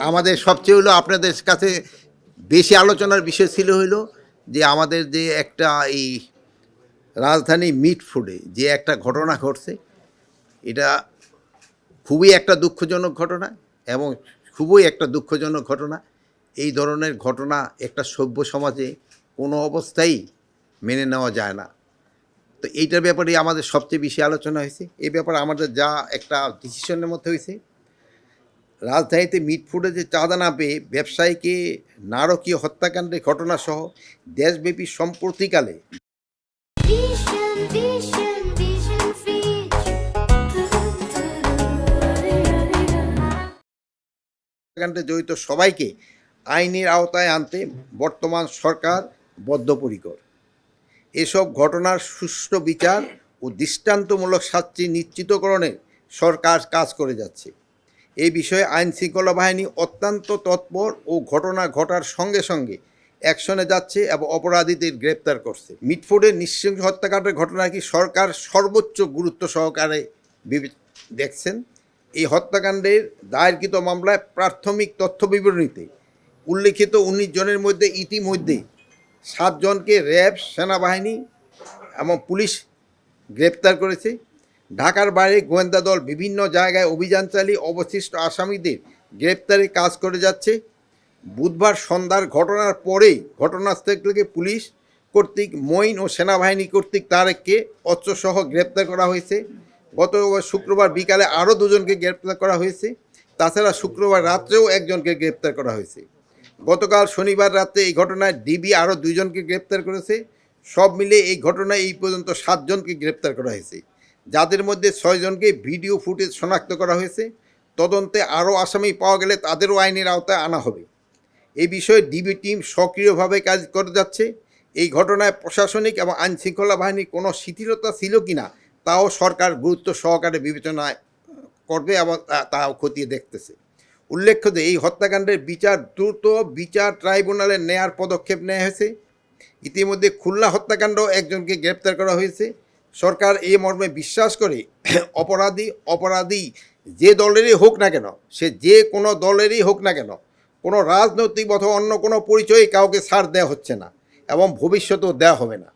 আমাদের সবচেয়ে হলো আপনাদের কাছে বেশি আলোচনার বিষয় ছিল হইলো যে আমাদের যে একটা এই রাজধানী মিট ফুডে যে একটা ঘটনা ঘটছে, এটা খুবই একটা দুঃখজনক ঘটনা এবং খুবই একটা দুঃখজনক ঘটনা। এই ধরনের ঘটনা একটা সভ্য সমাজে কোনো অবস্থায় মেনে নেওয়া যায় না। তো এইটার ব্যাপারে আমাদের সবচেয়ে বেশি আলোচনা হয়েছে। এই ব্যাপারে আমাদের যা একটা ডিসিশনের মধ্যে হয়েছে, রাজধানীতে মিট ফুডে যে চাঁদা না পেয়ে ব্যবসায়ীকে নারকীয় হত্যাকাণ্ডের ঘটনাসহ দেশব্যাপী সম্প্রতিকালে হত্যাকাণ্ডে জড়িত সবাইকে আইনের আওতায় আনতে বর্তমান সরকার বদ্ধপরিকর। এসব ঘটনার সুষ্ঠু বিচার ও দৃষ্টান্তমূলক শাস্তি নিশ্চিতকরণে সরকার কাজ করে যাচ্ছে। এই বিষয়ে আইনশৃঙ্খলা বাহিনী অত্যন্ত তৎপর ও ঘটনা ঘটার সঙ্গে সঙ্গে অ্যাকশনে যাচ্ছে এবং অপরাধীদের গ্রেপ্তার করছে। মিটফোর্ডের নৃশংস হত্যাকাণ্ডের ঘটনাকে সরকার সর্বোচ্চ গুরুত্ব সহকারে দেখছেন। এই হত্যাকাণ্ডের দায়েরকৃত মামলায় প্রাথমিক তথ্য বিবরণীতে উল্লিখিত ১৯ জনের মধ্যে ইতিমধ্যে ৭ জনকে র্যাব, সেনাবাহিনী এবং পুলিশ গ্রেপ্তার করেছে। ঢাকার বাইরে গোয়েন্দা দল বিভিন্ন জায়গায় অভিযান চালিয়ে অবশিষ্ট আসামিদের গ্রেপ্তারে কাজ করে যাচ্ছে। বুধবার সন্ধ্যার ঘটনার পরেই ঘটনাস্থল থেকে পুলিশ কর্তৃক মঈন ও সেনাবাহিনী কর্তৃক তারেককে অস্ত্রসহ গ্রেপ্তার করা হয়েছে। গত শুক্রবার বিকালে আরও ২ জনকে গ্রেপ্তার করা হয়েছে। তাছাড়া শুক্রবার রাত্রেও একজনকে গ্রেপ্তার করা হয়েছে। গতকাল শনিবার রাতে এই ঘটনায় ডিবি আরও ২ জনকে গ্রেপ্তার করেছে। সব মিলে এই ঘটনায় এই পর্যন্ত ৭ জনকে গ্রেপ্তার করা হয়েছে, যাদের মধ্যে ৬ জনকে ভিডিও ফুটেজ শনাক্ত করা হয়েছে। তদন্তে আরও আসামি পাওয়া গেলে তাদেরও আইনের আওতায় আনা হবে। এই বিষয়ে ডিবি টিম সক্রিয়ভাবে কাজ করে যাচ্ছে। এই ঘটনায় প্রশাসনিক এবং আইনশৃঙ্খলা বাহিনীর কোনো শিথিলতা ছিল কি না তাও সরকার গুরুত্ব সহকারে বিবেচনায় করবে এবং তাও খতিয়ে দেখতেছে। উল্লেখ্য যে এই হত্যাকাণ্ডের বিচার দ্রুত বিচার ট্রাইব্যুনালে নেয়ার পদক্ষেপ নেওয়া হয়েছে। ইতিমধ্যে খুলনা হত্যাকাণ্ড একজনকে গ্রেপ্তার করা হয়েছে। সরকার এই মর্মে বিশ্বাস করে অপরাধী যে দলেরই হোক না কেন, সে যে কোনো দলেরই হোক না কেন, কোনো রাজনৈতিক অথবা অন্য কোনো পরিচয়ে কাউকে ছাড় দেওয়া হচ্ছে না এবং ভবিষ্যতেও দেওয়া হবে না।